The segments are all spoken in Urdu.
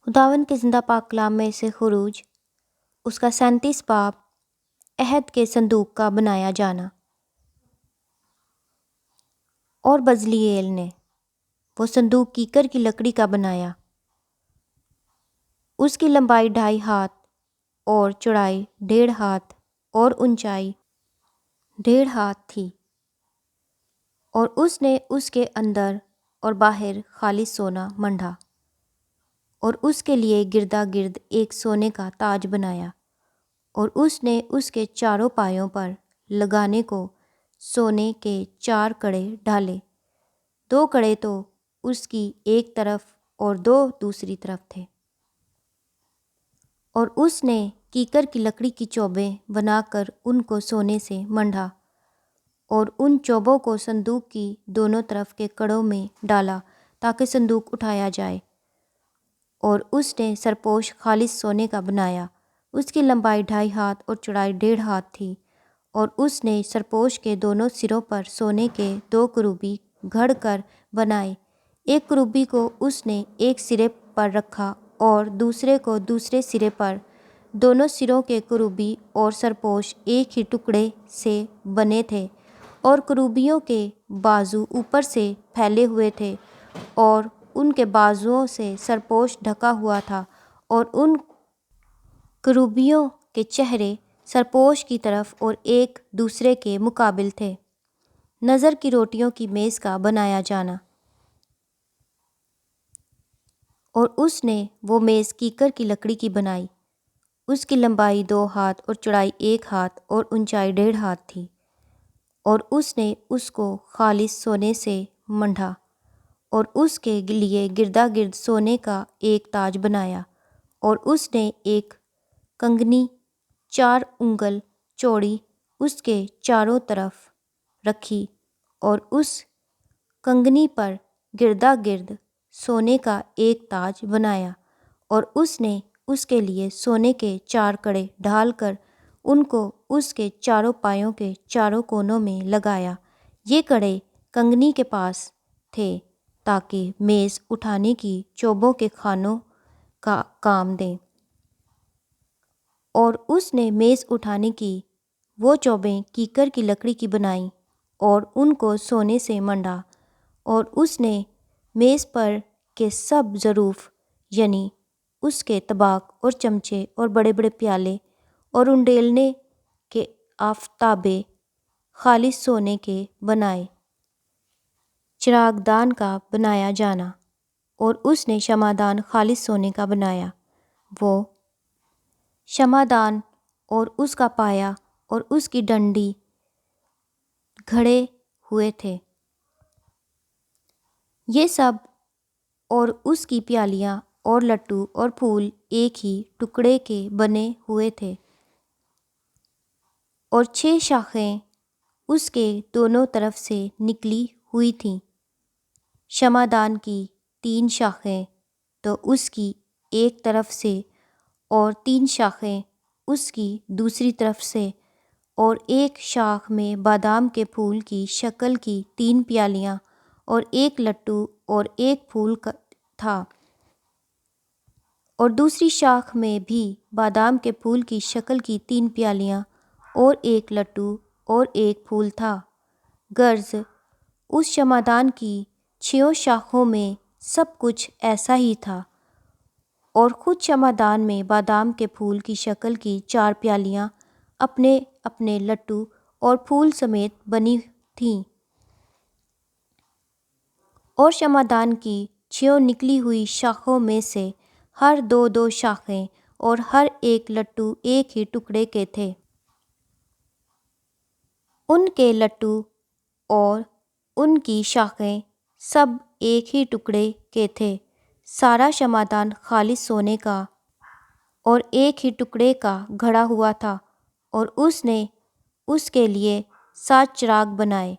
خداوند کے زندہ پاک کلام میں سے خروج اس کا 37 باب عہد کے صندوق کا بنایا جانا۔ اور بزلییل نے وہ صندوق کیکر کی لکڑی کا بنایا، اس کی لمبائی 2.5 ہاتھ اور چوڑائی 1.5 ہاتھ اور اونچائی 1.5 ہاتھ تھی، اور اس نے اس کے اندر اور باہر خالص سونا منڈھا، اور اس کے لیے گردا گرد ایک سونے کا تاج بنایا، اور اس نے اس کے چاروں پایوں پر لگانے کو سونے کے 4 کڑے ڈالے، 2 کڑے تو اس کی ایک طرف اور 2 دوسری طرف تھے۔ اور اس نے کیکر کی لکڑی کی چوبیں بنا کر ان کو سونے سے منڈھا، اور ان چوبوں کو صندوق کی دونوں طرف کے کڑوں میں ڈالا تاکہ صندوق اٹھایا جائے۔ اور اس نے سرپوش خالص سونے کا بنایا، اس کی لمبائی 2.5 ہاتھ اور چوڑائی 1.5 ہاتھ تھی، اور اس نے سرپوش کے دونوں سروں پر سونے کے 2 کروبی گھڑ کر بنائے، ایک کروبی کو اس نے ایک سرے پر رکھا اور دوسرے کو دوسرے سرے پر۔ دونوں سروں کے کروبی اور سرپوش ایک ہی ٹکڑے سے بنے تھے، اور کروبیوں کے بازو اوپر سے پھیلے ہوئے تھے، اور ان کے بازوؤں سے سرپوش ڈھکا ہوا تھا، اور ان کروبیوں کے چہرے سرپوش کی طرف اور ایک دوسرے کے مقابل تھے۔ نظر کی روٹیوں کی میز کا بنایا جانا۔ اور اس نے وہ میز کیکر کی لکڑی کی بنائی، اس کی لمبائی 2 ہاتھ اور چوڑائی 1 ہاتھ اور اونچائی 1.5 ہاتھ تھی، اور اس نے اس کو خالص سونے سے منڈھا، اور اس کے لیے گردا گرد سونے کا ایک تاج بنایا، اور اس نے ایک کنگنی 4 انگل چوڑی اس کے چاروں طرف رکھی، اور اس کنگنی پر گردا گرد سونے کا ایک تاج بنایا، اور اس نے اس کے لیے سونے کے 4 کڑے ڈھال کر ان کو اس کے چاروں پایوں کے چاروں کونوں میں لگایا۔ یہ کڑے کنگنی کے پاس تھے تاکہ میز اٹھانے کی چوبوں کے خانوں کا کام دیں۔ اور اس نے میز اٹھانے کی وہ چوبیں کیکر کی لکڑی کی بنائیں اور ان کو سونے سے منڈھا، اور اس نے میز پر کے سب ظروف، یعنی اس کے طباق اور چمچے اور بڑے بڑے پیالے اور انڈیلنے کے آفتابے خالص سونے کے بنائے۔ چراغدان کا بنایا جانا۔ اور اس نے شمعدان خالص سونے کا بنایا، وہ شمعدان اور اس کا پایا اور اس کی ڈنڈی گھڑے ہوئے تھے، یہ سب، اور اس کی پیالیاں اور لٹو اور پھول ایک ہی ٹکڑے کے بنے ہوئے تھے، اور 6 شاخیں اس کے دونوں طرف سے نکلی ہوئی تھیں۔ شمعدان کی 3 شاخیں تو اس کی ایک طرف سے اور 3 شاخیں اس کی دوسری طرف سے، اور ایک شاخ میں بادام کے پھول کی شکل کی 3 پیالیاں اور ایک لٹو اور ایک پھول تھا، اور دوسری شاخ میں بھی بادام کے پھول کی شکل کی 3 پیالیاں اور ایک لٹو اور ایک پھول تھا۔ غرض اس شمعدان کی 6 شاخوں میں سب کچھ ایسا ہی تھا، اور خود شمعدان میں بادام کے پھول کی شکل کی 4 پیالیاں اپنے اپنے لٹو اور پھول سمیت بنی تھیں، اور شمعدان کی 6 نکلی ہوئی شاخوں میں سے ہر 2 شاخیں اور ہر ایک لٹو ایک ہی ٹکڑے کے تھے۔ ان کے لٹو اور ان کی شاخیں سب ایک ہی ٹکڑے کے تھے۔ سارا شمعدان خالص سونے کا اور ایک ہی ٹکڑے کا گھڑا ہوا تھا، اور اس نے اس کے لیے 7 چراغ بنائے،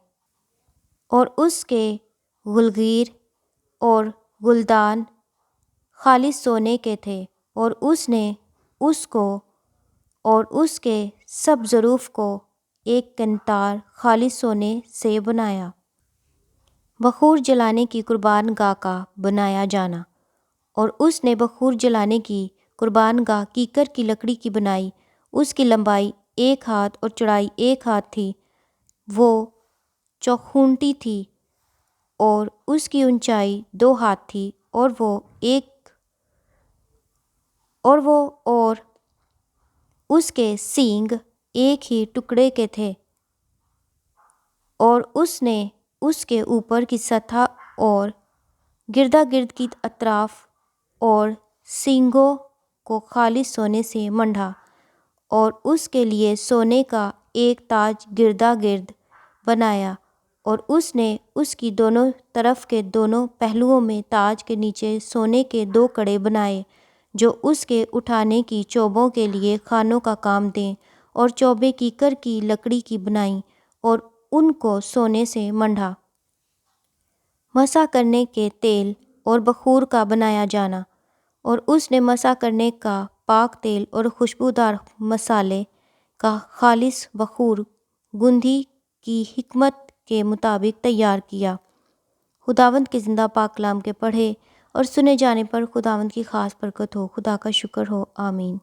اور اس کے غلغیر اور گلدان خالص سونے کے تھے، اور اس نے اس کو اور اس کے سب ظروف کو ایک کنتار خالص سونے سے بنایا۔ بخور جلانے کی قربان گاہ کا بنایا جانا۔ اور اس نے بخور جلانے کی قربان گاہ کیکر کی لکڑی کی بنائی، اس کی لمبائی 1 ہاتھ اور چوڑائی 1 ہاتھ تھی، وہ چوخونٹی تھی اور اس کی اونچائی 2 ہاتھ تھی، اور اس کے سینگ ایک ہی ٹکڑے کے تھے، اور اس نے اس کے اوپر کی سطح اور گردا گرد کی اطراف اور سینگوں کو خالص سونے سے منڈھا، اور اس کے لیے سونے کا ایک تاج گردا گرد بنایا، اور اس نے اس کی دونوں طرف کے دونوں پہلوؤں میں تاج کے نیچے سونے کے 2 کڑے بنائے جو اس کے اٹھانے کی چوبوں کے لیے خانوں کا کام دیں، اور چوبیں کیکر کی لکڑی کی بنائیں اور ان کو سونے سے منڈھا۔ مسح کرنے کے تیل اور بخور کا بنایا جانا، اور اس نے مسح کرنے کا پاک تیل اور خوشبودار مصالے کا خالص بخور گندھی کی حکمت کے مطابق تیار کیا۔ خداوند کے زندہ پاک کلام کے پڑھے اور سنے جانے پر خداوند کی خاص برکت ہو۔ خدا کا شکر ہو، آمین۔